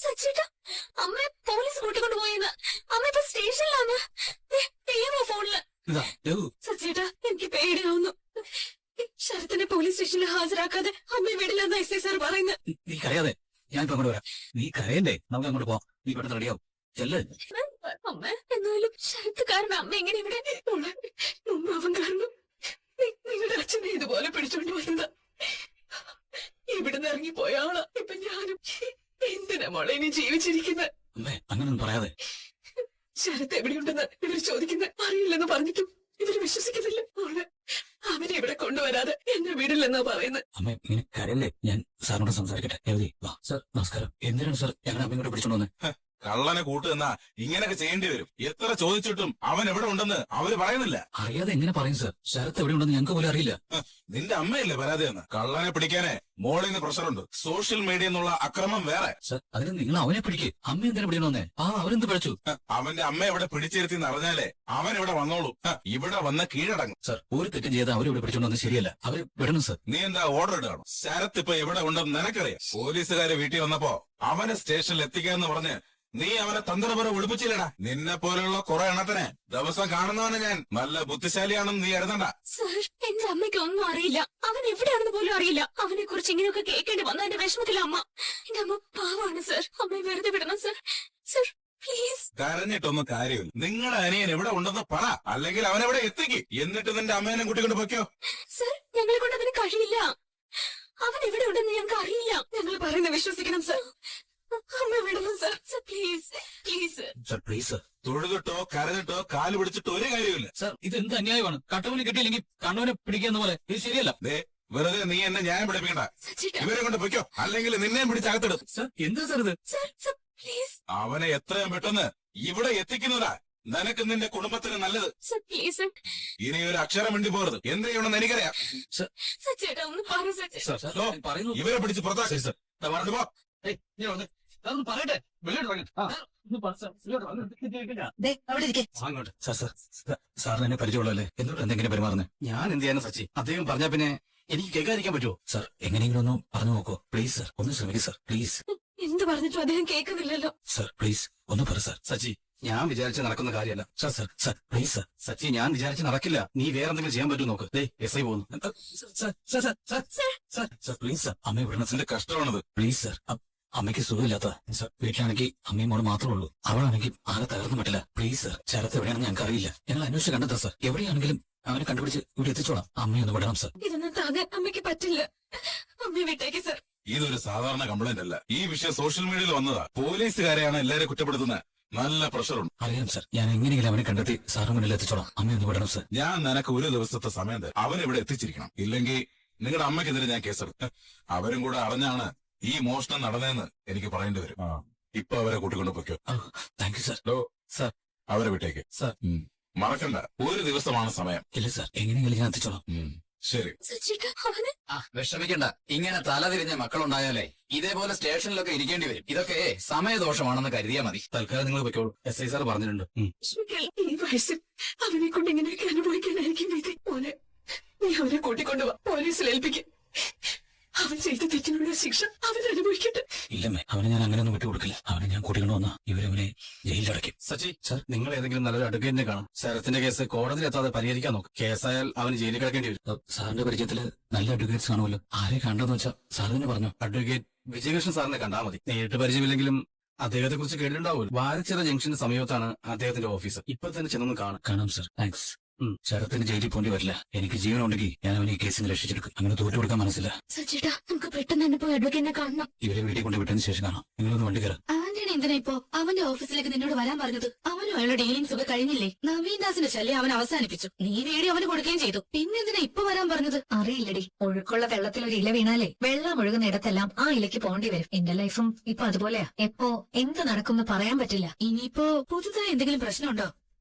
സച്ചേട്ടാ, അമ്മയെ പോലീസ് കൂട്ടിക്കൊണ്ട് പോയെന്ന്. അമ്മ ഇപ്പൊ സ്റ്റേഷനിലാണ്. ഫോണില്. സച്ചേട്ടാ, എനിക്ക് പേടിയാവുന്നു. ശരത്തിനെ പോലീസ് സ്റ്റേഷനിൽ ഹാജരാക്കാതെ അമ്മയെ വിടില്ലെന്ന് എസ് ഐ സാർ പറയുന്നത്. നീ കരയാതെ, ഞാൻ ഇപ്പൊ അങ്ങോട്ട് വരാം. നീ കരയണ്ടേ? നമുക്ക് അങ്ങോട്ട് പോവാം. നീ പെട്ടെന്ന് റെഡിയാവും. ചെല്ല്. അമ്മ, എന്നാലും ശരത്ത് കാരണം അമ്മ എങ്ങനെ ഇവിടെ? മുമ്പ് അവൻ കാരണം നിങ്ങളുടെ അച്ഛനെ ഇതുപോലെ പിടിച്ചോണ്ട് വന്നത്. ഇവിടുന്ന് ഇറങ്ങിപ്പോയ ആളാ ഇപ്പൊ ഞാനും. എന്തിനാ മോളെ ഇനി ജീവിച്ചിരിക്കുന്നത്? അമ്മേ, അങ്ങനൊന്നും പറയാതെ. ശരത്ത് എവിടെയുണ്ടെന്ന് ഇവര് ചോദിക്കുന്നത് അറിയില്ലെന്ന് പറഞ്ഞിട്ടും ഇവര് വിശ്വസിക്കുന്നില്ല. മോളെ, അവനെ ഇവിടെ കൊണ്ടുവരാതെ എന്നെ വിടില്ലെന്നാ പറയുന്നത്. അമ്മ ഇങ്ങനെ കരയല്ലേ? ഞാൻ സാറിനോട് സംസാരിക്കട്ടെ. രവതി വാ. സാർ നമസ്കാരം. എന്തിനാണ് സാർ ഞങ്ങളുടെ അമ്മ ഇങ്ങോട്ട് പിടിച്ചോണ്ട് വന്നേ? കള്ളനെ കൂട്ടുന്ന ഇങ്ങനെയൊക്കെ ചെയ്യേണ്ടി വരും. എത്ര ചോദിച്ചിട്ടും അവൻ എവിടെ ഉണ്ടെന്ന് അവര് പറയുന്നില്ല. അറിയാതെ എങ്ങനെ പറയും സാർ? ശരത്ത് എവിടെ ഉണ്ടെന്ന് ഞങ്ങൾക്ക് പോലും അറിയില്ല. നിന്റെ അമ്മയല്ലേ പരാതി എന്ന്? കള്ളനെ പിടിക്കാനേ മോളിൽ നിന്ന് പ്രഷറുണ്ട്. സോഷ്യൽ മീഡിയ എന്നുള്ള അക്രമം വേറെ. സാർ, അതിന് നിങ്ങൾ അവനെ പിടിക്ക്. അമ്മ എന്തിനാ പിടിക്കണ വന്നേ? അവരെന്ത് പിഴച്ചു? അവന്റെ അമ്മ ഇവിടെ പിടിച്ചിരുത്തി എന്നറിഞ്ഞാലേ അവൻ ഇവിടെ വന്നോളൂ. ഇവിടെ വന്ന് കീഴടങ്ങും. സാർ, ഒരു തെറ്റും ചെയ്താൽ അവരിവിടെ പിടിച്ചോണ്ട് വന്നത് ശരിയല്ല. അവര് വിടണം സാർ. നീ എന്താ ഓർഡർ ഇടണം? ശരത്ത് ഇപ്പൊ എവിടെ ഉണ്ടെന്ന് നിനക്കറിയാം. പോലീസുകാരെ വീട്ടിൽ വന്നപ്പോ അവനെ സ്റ്റേഷനിൽ എത്തിക്കാന്ന് പറഞ്ഞ് നീ അവനെ തന്ത്രപരം ഒളിപ്പിച്ചില്ലടാ. നിന്നെ പോലെയുള്ള കുറെ എണ്ണത്തിനെ ദിവസം കാണുന്നവനെ ഞാൻ. നല്ല ബുദ്ധിശാലിയാണെന്ന് നീ കരുതണ്ട. സാർ, എന്റെ അമ്മയ്ക്ക് ഒന്നും അറിയില്ല. അവൻ എവിടെയാണെന്ന് പോലും അറിയില്ല. അവനെ കുറിച്ച് ഇങ്ങനെയൊക്കെ കേൾക്കേണ്ടി വന്ന എന്റെ വിഷമത്തില അമ്മ. എന്റെ അമ്മ പാവാണ് സാർ. അമ്മയെ വെറുതെ വിടണം സാർ. Sir please. കരഞ്ഞിട്ടൊന്നും കാര്യമില്ല. നിങ്ങളുടെ അനിയൻ എവിടെ ഉണ്ടെന്ന് പറ, അല്ലെങ്കിൽ അവനെവിടെ എത്തിക്ക്. എന്നിട്ട് നിന്റെ അമ്മേനെ കൂട്ടിക്കൊണ്ട് പൊയ്ക്കോ. സാർ, ഞങ്ങളെ കൊണ്ട് അതിന് കഴിയില്ല. അവൻ എവിടെ ഉണ്ടെന്ന് ഞങ്ങൾക്ക് അറിയില്ല. ഞങ്ങൾ പറയുന്നത് വിശ്വസിക്കണം സാർ. അമ്മ വിടണം sir. Sir please, please. Sir please. തൊഴുതിട്ടോ കരഞ്ഞിട്ടോ കാല് പിടിച്ചിട്ടോ ഒരു കാര്യമില്ല. സാർ, ഇത് എന്ത് അന്യായമാണ്? കട്ടവനെ കിട്ടിയില്ലെങ്കിൽ കണ്ണവനെ പിടിക്കുന്ന പോലെ. ഇത് ശരിയല്ല. വെറുതെ നീ എന്നെ ന്യായം പഠിപ്പിക്കണ്ട. സച്ചേട്ടാ, ഇവരെ കൊണ്ട് പൊയ്ക്കോ, അല്ലെങ്കിൽ നിന്നെയും പിടിച്ചകത്തിടും. സാർ, എന്താ സാർ ഇത്? Sir, sir please. അവനെ എത്രയും പെട്ടെന്ന് ഇവിടെ എത്തിക്കുന്നതാ നിനക്ക് നിന്റെ കുടുംബത്തിന് നല്ലത്. Sir please. ഇനി ഒരു അക്ഷരം വേണ്ടി പോകരുത്. എന്ത് ചെയ്യണമെന്ന് എനിക്കറിയാം. സച്ചേട്ടാ, ഒന്ന് പറ സച്ചേട്ടാ. സാർ, സാർ, ഞാൻ പറയുന്നു. ഇവരെ പിടിച്ച് പുറത്താക്കി. സാർ, പോ. അതൊന്ന് പറയട്ടെ. അവിടെ ഇരിക്കെ. അങ്ങോട്ട്. സാർ, സാർ, സാറിന് എന്നെ പരിചയമുള്ളല്ലേ? എന്തുകൊണ്ട് എന്തെങ്കിലും പെരുമാറുന്നത്? ഞാൻ എന്ത് ചെയ്യാനും സച്ചി? അദ്ദേഹം പറഞ്ഞാ പിന്നെ എനിക്ക് കേൾക്കാതിരിക്കാൻ പറ്റുമോ? സാർ, എങ്ങനെയെങ്കിലും ഒന്ന് പറഞ്ഞു നോക്കോ പ്ലീസ്. സാർ, ഒന്ന് ശ്രമിക്കും സാർ, പ്ലീസ്. എന്ത് പറഞ്ഞിട്ടും അദ്ദേഹം കേൾക്കുന്നില്ലല്ലോ. സാർ പ്ലീസ്, ഒന്ന് പറ സാർ. സച്ചി, ഞാൻ വിചാരിച്ച് നടക്കുന്ന കാര്യമല്ല. Sir, sir, sir please sir. Sachi, ഞാൻ വിചാരിച്ച് നടക്കില്ല. നീ വേറെ എന്തെങ്കിലും ചെയ്യാൻ പറ്റുമോ നോക്ക്. എസ് ഐ പോകുന്നു. Sir, sir, sir, sir, sir, sir please sir. അമ്മയെ വിടണം സാർ. കഷ്ടമാണത്. Please sir. അമ്മയ്ക്ക് സുഖമില്ലാത്ത സാർ. വീട്ടിലാണെങ്കിൽ അമ്മയും മോള് മാത്രമേ ഉള്ളൂ. അവളാണെങ്കിൽ ആകെ തകർന്നു പറ്റില്ല. Please sir. ശരത്ത് എവിടെയാണെന്ന് ഞങ്ങൾക്ക് അറിയില്ല. ഞങ്ങൾ അന്വേഷിച്ച് കണ്ടെത്താം സാർ. എവിടെയാണെങ്കിലും അവനെ കണ്ടുപിടിച്ച് ഇവിടെ എത്തിച്ചോളാം. അമ്മയൊന്ന് വിടണം സാർ. ഇതൊന്നും താങ്ങാൻ അമ്മയ്ക്ക് പറ്റില്ല. അമ്മയെ വിട്ടേക്ക് സാർ. ഇതൊരു സാധാരണ കംപ്ലൈന്റ് അല്ല. ഈ വിഷയം സോഷ്യൽ മീഡിയയിൽ വന്നതാ. പോലീസുകാരെയാണ് എല്ലാവരും കുറ്റപ്പെടുത്തുന്നത്. നല്ല പ്രഷറുണ്ട്. അറിയാം സാർ. ഞാൻ എങ്ങനെയെങ്കിലും അവനെ കണ്ടെത്തി സാറിന് മുന്നിൽ എത്തിച്ചോളാം. അമ്മയൊന്ന് വിടണം സാർ. ഞാൻ നിനക്ക് ഒരു ദിവസത്തെ സമയം തരാം. അവനിവിടെ എത്തിച്ചിരിക്കണം. ഇല്ലെങ്കിൽ നിങ്ങളുടെ അമ്മയ്ക്കെതിരെ ഞാൻ കേസെടുക്കും. അവരും കൂടെ അറിഞ്ഞാണ് ഈ മോഷണം നടന്നതെന്ന് എനിക്ക് പറയേണ്ടി വരും. ഇപ്പൊ അവരെ കൂട്ടിക്കൊണ്ട് പൊയ്ക്കോ. Thank you sir. സാർ, അവരെ വിട്ടേക്ക് സാർ. മറക്കണ്ട, ഒരു ദിവസമാണ് സമയം. ഇല്ല സാർ, എങ്ങനെയെങ്കിലും ഞാൻ എത്തിച്ചോളാം. ശരി. സച്ചേട്ടാ, അവന് വിഷമിക്കണ്ട. ഇങ്ങനെ തലതിരിഞ്ഞ മക്കളുണ്ടായാലേ ഇതേപോലെ സ്റ്റേഷനിലൊക്കെ ഇരിക്കേണ്ടി വരും. ഇതൊക്കെ സമയദോഷമാണെന്ന് കരുതിയാ മതി. തൽക്കാലം നിങ്ങൾ വെക്കോളൂ. എസ് ഐ സാർ പറഞ്ഞിട്ടുണ്ട്. ഈ വയസ്സിൽ അവനെ കൊണ്ട് ഇങ്ങനെയൊക്കെ അനുഭവിക്കാനായിരിക്കും വിധി. മോനെ, നീ അവനെ കൂട്ടിക്കൊണ്ടുവാ. പോലീസിൽ ഏൽപ്പിക്കും. അവൻ ചെയ്ത തെറ്റിനുള്ള ശിക്ഷ അവൻ അനുഭവിക്കട്ടെ. ഇല്ലമ്മേ, അവനെ ഞാൻ അങ്ങനെയൊന്നും വിട്ടുകൊടുക്കില്ല. അവനെ ഞാൻ കൂട്ടിക്കൊണ്ട് വന്നാ ഇവരവനെ ജയിലിലടയ്ക്കും. സച്ചി, സാർ, നിങ്ങൾ ഏതെങ്കിലും നല്ലൊരു അഡ്വക്കേറ്റിനെ കാണും. ശരത്തിന്റെ കേസ് കോടതിയിൽ എത്താതെ പരിഹരിക്കാൻ നോക്കും. കേസായാൽ അവന് ജയിലിൽ കിടക്കേണ്ടി വരും. സാറിന്റെ പരിചയത്തില് നല്ല അഡ്വക്കേറ്റ്സ് കാണുമല്ലോ. ആരെ കണ്ടെന്ന് വെച്ചാൽ സാർ തന്നെ പറഞ്ഞു. അഡ്വക്കേറ്റ് വിജയകൃഷ്ണൻ സാറിനെ കണ്ടാൽ മതി. നേരിട്ട് പരിചയമില്ലെങ്കിലും അദ്ദേഹത്തെ കുറിച്ച് കേട്ടിട്ടുണ്ടാവുമല്ലോ. വാരച്ചിറ ജംഗ്ഷന് സമീപത്താണ് അദ്ദേഹത്തിന്റെ ഓഫീസ്. ഇപ്പൊ തന്നെ ചെന്നൊന്ന് കാണാം സാർ. താങ്ക്സ്. ശരത്തിന് ജയിലിൽ പോണ്ടി വരില്ല. എനിക്ക് ജീവനുണ്ടെങ്കിൽ ഞാൻ അവനെ ഈ കേസിന് രക്ഷിച്ചെടുക്കും. അങ്ങനെ തോറ്റു കൊടുക്കാൻ മനസ്സില്ല. സച്ചേട്ടാ, നമുക്ക് പെട്ടെന്ന് തന്നെ പോയി അഡ്വക്കേറ്റിനെ കാണണം. ഇവരെ വീട്ടിൽ കൊണ്ട് വിട്ടതിന് ശേഷം കാണാം. നിങ്ങളൊന്ന് വണ്ടി കയറാം. അവന്റെ എന്തിനാ ഇപ്പോ അവന്റെ ഓഫീസിലേക്ക് നിന്നോട് വരാൻ പറഞ്ഞത്? അവനും അയാളുടെ ഡീലിംഗ്സ് ഒക്കെ കഴിഞ്ഞില്ലേ? നവീൻ ദാസിന്റെ ശല്യം അവൻ അവസാനിപ്പിച്ചു. നീ വീഡിയോ അവന് കൊടുക്കുകയും ചെയ്തു. പിന്നെന്തിനാ ഇപ്പൊ വരാൻ പറഞ്ഞത്? അറിയില്ലടി, ഒഴുക്കുള്ള വെള്ളത്തിൽ ഒരു ഇല വീണാലേ വെള്ളം ഒഴുകുന്ന ഇടത്തെല്ലാം ആ ഇലയ്ക്ക് പോണ്ടി വരും. എന്റെ ലൈഫും ഇപ്പൊ അതുപോലെയാ. എപ്പോ എന്ത് നടക്കുമെന്ന് പറയാൻ പറ്റില്ല. ഇനിയിപ്പോ പുതുതായി എന്തെങ്കിലും പ്രശ്നമുണ്ടോ?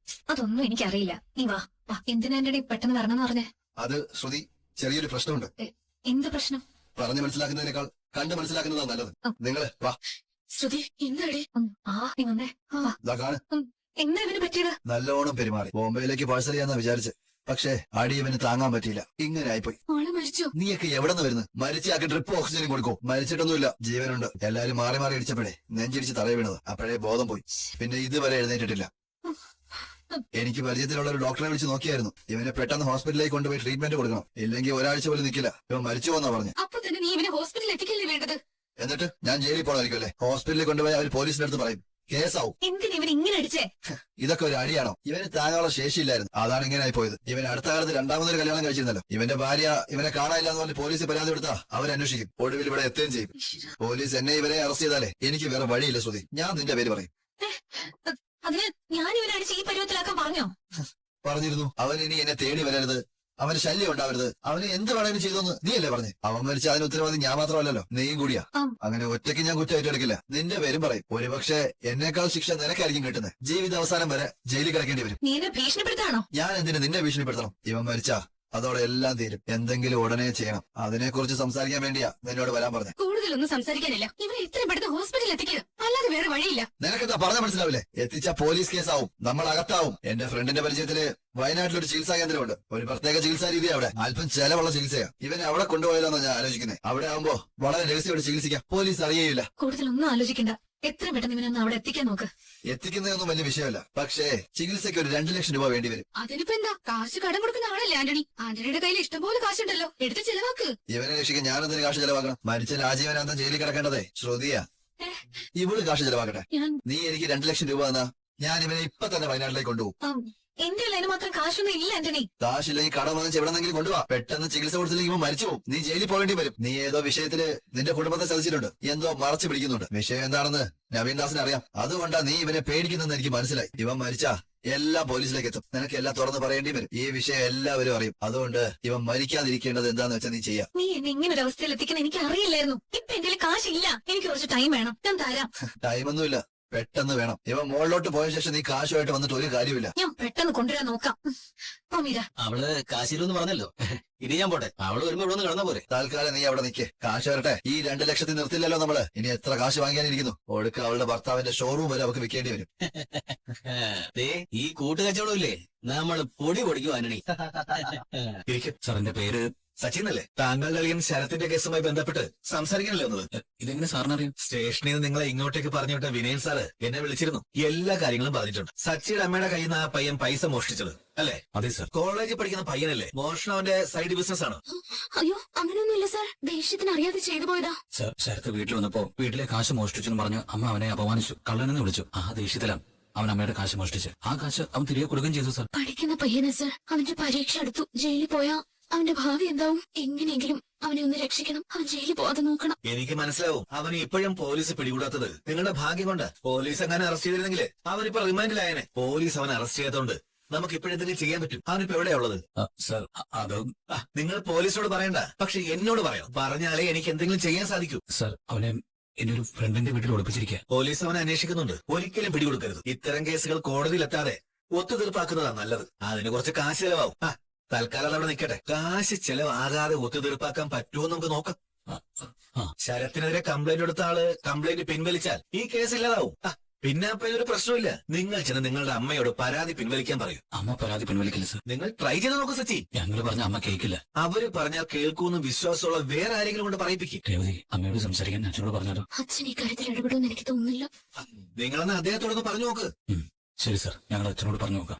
അതൊന്നും എനിക്കറിയില്ല. നീ വാ. എന്തിനാ എന്റെ പെട്ടെന്ന് വരണമെന്ന് പറഞ്ഞേ? അത് ശ്രുതി, ചെറിയൊരു പ്രശ്നമുണ്ട്. എന്ത് പ്രശ്നം? പറഞ്ഞു മനസ്സിലാക്കുന്നതിനേക്കാൾ കണ്ട് മനസ്സിലാക്കുന്നതാണ് നല്ലത്. നിങ്ങള് വാ. ശ്രുതി, എന്താടി? നീ വന്നേ. ഇതാ കാണ്. എന്താ ഇവന് പറ്റിയത്? നല്ലോണം പെരുമാറി. ബോംബെയിലേക്ക് പാഴ്സൽ ചെയ്യാന്നാ വിചാരിച്ച്. പക്ഷേ അടി ഇവന് താങ്ങാൻ പറ്റിയില്ല. ഇങ്ങനെ ആയിപ്പോയി. ആള് മരിച്ചോ? നീയൊക്കെ എവിടെ നിന്ന് വരുന്നു? മരിച്ചാക്കി ഡ്രിപ്പ് ഓക്സിജൻ കൊടുക്കും. മരിച്ചിട്ടൊന്നുമില്ല, ജീവനുണ്ട്. എല്ലാരും മാറി മാറി ഇടിച്ചപ്പോഴേ നെഞ്ചിടിച്ച് തറയെ വീണത്. അപ്പോഴേ ബോധം പോയി. പിന്നെ ഇതുവരെ എഴുന്നേറ്റിട്ടില്ല. എനിക്ക് പരിചയത്തിലുള്ള ഒരു ഡോക്ടറെ വിളിച്ച് നോക്കിയായിരുന്നു. ഇവനെ പെട്ടെന്ന് ഹോസ്പിറ്റലിലേക്ക് കൊണ്ടുപോയി ട്രീറ്റ്മെന്റ് കൊടുക്കണം, ഇല്ലെങ്കിൽ ഒരാഴ്ച പോലും നിൽക്കില്ല. ഇവൻ മരിച്ചു പോന്നാ പറഞ്ഞു. അപ്പൊ തന്നെ നീ ഇവനെ ഹോസ്പിറ്റലിൽ എത്തിക്കല്ലേ വേണ്ടത്? എന്നിട്ട് ഞാൻ ജയിലിൽ പോകണമായിരിക്കും അല്ലേ? ഹോസ്പിറ്റലിൽ കൊണ്ടുപോയി അവർ പോലീസിന്റെ അടുത്ത് പറയും, കേസാവും. എന്തിനാ ഇവൻ ഇങ്ങനെ അടിച്ചേ? ഇതൊക്കെ ഒരു അടിയാണോ? ഇവന് താങ്ങാനുള്ള ശേഷിയില്ലായിരുന്നു, അതാണ് ഇങ്ങനെ ആയി പോയത്. ഇവൻ അടുത്ത കാലത്ത് രണ്ടാമതൊരു കല്യാണം കഴിച്ചിരുന്നല്ലോ. ഇവന്റെ ഭാര്യ ഇവനെ കാണാനില്ല എന്ന് പറഞ്ഞ് പോലീസ് പരാതി കൊടുത്താ അവരന്വേഷിക്കും. ഒടുവിൽ ഇവിടെ എത്തുകയും ചെയ്യും. പോലീസ് എന്നെ ഇവരെ അറസ്റ്റ് ചെയ്താലേ എനിക്ക് വേറെ വഴിയില്ല ശ്രുതി. ഞാൻ നിന്റെ പേര് പറയും. അതിന് ഞാൻ ഇവനെ അടിച്ച് ഈ പരുവത്തിലാക്കാൻ പറഞ്ഞോ? പറഞ്ഞിരുന്നു. അവൻ ഇനി എന്നെ തേടി വരരുത്, അവന് ശല്യം ഉണ്ടാവരുത്, അവന് എന്ത് വേണേലും ചെയ്തോന്ന് നീയല്ലേ പറഞ്ഞേ? അവൻ മരിച്ച അതിന് ഉത്തരവാദി ഞാൻ മാത്രമല്ലല്ലോ, നീയും കൂടിയാ. അങ്ങനെ ഒറ്റയ്ക്ക് ഞാൻ കുറ്റം ഏറ്റെടുക്കില്ല. നിന്റെ പേരും പറയും. ഒരുപക്ഷെ എന്നേക്കാൾ ശിക്ഷ നിനക്കായിരിക്കും കിട്ടുന്നത്. ജീവിത അവസാനം വരെ ജയിലിൽ കിടക്കേണ്ടി വരും. നീ എന്നെ ഭീഷണിപ്പെടുത്താണോ? ഞാൻ എന്തിനു നിന്നെ ഭീഷണിപ്പെടുത്തണം? ഇവൻ മരിച്ചാ അതോടെ എല്ലാം തീരും. എന്തെങ്കിലും ഉടനെ ചെയ്യണം. അതിനെക്കുറിച്ച് സംസാരിക്കാൻ വേണ്ടിയാ നിന്നോട് വരാൻ പറഞ്ഞത്. കൂടുതലൊന്നും സംസാരിക്കാനില്ല. ഇവനെ ഇത്രയും പെട്ടെന്ന് ഹോസ്പിറ്റലിൽ എത്തിക്കണം, അല്ലാതെ വേറെ വഴിയില്ല. നിനക്കെന്താ പറഞ്ഞ മനസ്സിലാവില്ലേ? എത്തിച്ച പോലീസ് കേസാവും, നമ്മൾ അകത്താവും. എന്റെ ഫ്രണ്ടിന്റെ പരിചയത്തില് വയനാട്ടിലൊരു ചികിത്സാ കേന്ദ്രമുണ്ട്. ഒരു പ്രത്യേക ചികിത്സാ രീതി അവിടെ. അല്പം ചെലവുള്ള ചികിത്സയാ. ഇവനെ അവിടെ കൊണ്ടുപോയാലോന്നാ ഞാൻ ആലോചിക്കുന്നത്. അവിടെ ആവുമ്പോ വളരെ രഹസ്യമായിട്ട് ചികിത്സിക്കാം, പോലീസ് അറിയയില്ല. കൂടുതലൊന്നും ആലോചിക്കണ്ട. എത്രയും പെട്ടെന്ന് ഇവനൊന്ന് അവിടെ എത്തിക്കാൻ നോക്ക്. എത്തിക്കുന്നതൊന്നും വലിയ വിഷയമല്ല, പക്ഷേ ചികിത്സയ്ക്ക് ഒരു 2 ലക്ഷം രൂപ വേണ്ടി വരും. അതിനിപ്പോ എന്താ? കാശ് കടം കൊടുക്കുന്ന ആളല്ലേ ആന്റണി? ആന്റണിയുടെ കയ്യിൽ ഇഷ്ടംപോലെ കാശുണ്ടല്ലോ, എടുത്ത് ചെലവാക്ക്. ഇവനെ രക്ഷിക്കാൻ ഞാനെന്തിന് കാശ് ചെലവാക്കണം? മരിച്ച രാജീവനാന്തം ജയിലിൽ കിടക്കേണ്ടതേ ശ്രുതിയാ. ഇവള് കാശ് ചെലവാക്കട്ടെ. നീ എനിക്ക് 2 ലക്ഷം രൂപ തന്നാ ഞാൻ ഇവനെ ഇപ്പൊ തന്നെ വയനാട്ടിലേക്ക് കൊണ്ടുപോകും. എന്റെ അതിന് മാത്രം കാശൊന്നും ഇല്ല ആന്റണി. കാശില്ലെങ്കിൽ കടം വാങ്ങിച്ച് എവിടെന്നെങ്കിലും കൊണ്ടുപോവാ. പെട്ടെന്ന് ചികിത്സ കൊടുത്തില്ലെങ്കിൽ മരിച്ചു പോകും. നീ ജയിലിൽ പോകേണ്ടി വരും. നീ ഏതോ വിഷയത്തില് നിന്റെ കുടുംബത്തെ ചതിച്ചിട്ടുണ്ട്, എന്തോ മറച്ചു പിടിക്കുന്നുണ്ട്. വിഷയം എന്താണെന്ന് നവീൻദാസിന് അറിയാം. അതുകൊണ്ടാ നീ ഇവനെ പേടിക്കുന്നെന്ന് എനിക്ക് മനസ്സിലായി. ഇവൻ മരിച്ചാ എല്ലാം പോലീസിലേക്ക് എത്തും. നിനക്ക് എല്ലാം തുറന്ന് പറയേണ്ടി വരും. ഈ വിഷയം എല്ലാവരും അറിയും. അതുകൊണ്ട് ഇവൻ മരിക്കാതിരിക്കേണ്ടത് എന്താന്ന് വെച്ചാൽ നീ ചെയ്യാം. നീ എന്നെ ഇങ്ങനെ ഒരു അവസ്ഥയിൽ എത്തിക്കുന്ന എനിക്ക് അറിയില്ലായിരുന്നു. ഇപ്പൊ എന്റെ കാശില്ല, എനിക്ക് കുറച്ച് ടൈം വേണം, ഞാൻ തരാം. ടൈമൊന്നുമില്ല, പെട്ടെന്ന് വേണം. ഇവൻ മുകളിലോട്ട് പോയ ശേഷം നീ കാശുമായിട്ട് വന്നിട്ട് ഒരു കാര്യമില്ല. ഞാൻ പെട്ടെന്ന് കൊണ്ടുവരാൻ നോക്കാം. മീര, അവള് കാശിയിലൊന്ന് പറഞ്ഞല്ലോ, ഇനി ഞാൻ പോട്ടെ. അവള് വരുമ്പോ ഇവിടെ ഒന്ന് കിടന്ന പോരെ. തൽക്കാലം നീ അവിടെ നിൽക്കേ. കാശ് വരട്ടെ. ഈ 2 ലക്ഷത്തിൽ നിർത്തില്ലല്ലോ നമ്മള്. ഇനി എത്ര കാശ് വാങ്ങിക്കാനിരിക്കുന്നു? ഒടുക്ക അവളുടെ ഭർത്താവിന്റെ ഷോറൂം വരെ അവർക്ക് വിൽക്കേണ്ടി വരും. ദേ, ഈ കൂട്ടുകച്ചവടം ഇല്ലേ, നമ്മള് പൊടി പൊടിക്കും ആന്റണി. സാർ, എന്റെ പേര് സച്ചിൻ അല്ലേ? താങ്കളുടെ അളിയൻ ശരത്തിന്റെ കേസുമായി ബന്ധപ്പെട്ട് സംസാരിക്കാനല്ലേ വന്നത്? ഇതെങ്ങനെ സാറിനറിയാം? സ്റ്റേഷനിൽ നിന്ന് നിങ്ങളെ ഇങ്ങോട്ടേക്ക് പറഞ്ഞു വിട്ട വിനയൻ സാറ് എന്നെ വിളിച്ചിരുന്നു. എല്ലാ കാര്യങ്ങളും പറഞ്ഞിട്ടുണ്ട്. സച്ചിയുടെ അമ്മയുടെ കയ്യിൽ നിന്ന് ആ പയ്യൻ പൈസ മോഷ്ടിച്ചത് അല്ലേ? അതെ സാർ. കോളേജിൽ പഠിക്കുന്ന പയ്യനല്ലേ? മോഷണം അവന്റെ സൈഡ് ബിസിനസ് ആണ്. അയ്യോ അങ്ങനെയൊന്നുമില്ല സാർ, ദേഷ്യത്തിന് അറിയാതെ ചെയ്തു പോയതാ. സാർ, ശരത്ത് വീട്ടിൽ വന്നപ്പോ വീട്ടിലെ കാശ് മോഷ്ടിച്ചെന്ന് പറഞ്ഞ് അമ്മ അവനെ അപമാനിച്ചു, കള്ളനെന്ന് വിളിച്ചു. ആ ദേഷ്യത്തിലാണ് അവൻ അമ്മയുടെ കാശ് മോഷ്ടിച്ച്. ആ കാശ് അവൻ തിരികെ കൊടുക്കുകയും ചെയ്തു സാർ. പഠിക്കുന്ന പയ്യനാ സാർ, അവന്റെ പരീക്ഷ അടുത്തു. ജയിലിൽ പോയാ അവന്റെ ഭാവി എന്താവും? എങ്ങനെയെങ്കിലും അവനെ ഒന്ന് രക്ഷിക്കണം. അവൻ ജയിലിൽ പോവാതെ നോക്കണം. എനിക്ക് മനസ്സിലാവും അവന് ഇപ്പോഴും പോലീസ് പിടികൂടാത്തത് നിങ്ങളുടെ ഭാഗ്യം കൊണ്ട്. പോലീസ് അങ്ങനെ അറസ്റ്റ് ചെയ്തിരുന്നെങ്കിൽ അവനിപ്പോ റിമാൻഡിലായനെ. പോലീസ് അവനെ അറസ്റ്റ് ചെയ്യാത്തതുകൊണ്ട് നമുക്ക് ഇപ്പോഴെന്തെങ്കിലും ചെയ്യാൻ പറ്റും. അവനിപ്പോ എവിടെയാ ഉള്ളത്? സാർ, അത് നിങ്ങൾ പോലീസിനോട് പറയണ്ട, പക്ഷെ എന്നോട് പറയാം. പറഞ്ഞാലേ എനിക്ക് എന്തെങ്കിലും ചെയ്യാൻ സാധിക്കൂ. സാർ, അവനെ എന്റെ ഒരു ഫ്രണ്ടിന്റെ വീട്ടിൽ ഒളിപ്പിച്ചിരിക്കുക. പോലീസ് അവനെ അന്വേഷിക്കുന്നുണ്ട്. ഒരിക്കലും പിടികൊടുക്കരുത്. ഇത്തരം കേസുകൾ കോടതിയിലെത്താതെ ഒത്തുതീർപ്പാക്കുന്നതാണ് നല്ലത്. അതിന് കുറച്ച് കാശ് ചെലവാവും. തൽക്കാലം അവിടെ നിൽക്കട്ടെ. കാശ് ചെലവാകാതെ ഒത്തുതീർപ്പാക്കാൻ പറ്റുമോ നമുക്ക് നോക്കാം. ശരത്തിനെതിരെ കംപ്ലൈന്റ് കൊടുത്ത ആള് കംപ്ലൈന്റ് പിൻവലിച്ചാൽ ഈ കേസ് ഇല്ലാതാവും. പിന്നെ അപ്പൊ ഇതൊരു പ്രശ്നമില്ല. നിങ്ങൾ ചെന്ന് നിങ്ങളുടെ അമ്മയോട് പരാതി പിൻവലിക്കാൻ പറയൂ. അമ്മ പരാതി പിൻവലിക്കില്ല സാർ. നിങ്ങൾ ട്രൈ ചെയ്ത് നോക്കൂ സച്ചി. ഞങ്ങൾ പറഞ്ഞ അമ്മ കേൾക്കില്ല. അവര് പറഞ്ഞാൽ കേൾക്കൂന്ന് വിശ്വാസമുള്ള വേറെ ആരെങ്കിലും കൊണ്ട് പറയിപ്പിക്കും. രേവതി, അമ്മയോട് സംസാരിക്കാൻ അച്ഛനോട് പറഞ്ഞാലോ? അച്ഛൻ ഈ കാര്യത്തിൽ ഇടപെടുമെന്ന് എനിക്ക് തോന്നുന്നില്ല. നിങ്ങളെന്ന് അദ്ദേഹത്തോടൊന്ന് പറഞ്ഞു നോക്ക്. ശരി സാർ, ഞങ്ങൾ അച്ഛനോട് പറഞ്ഞു നോക്കാം.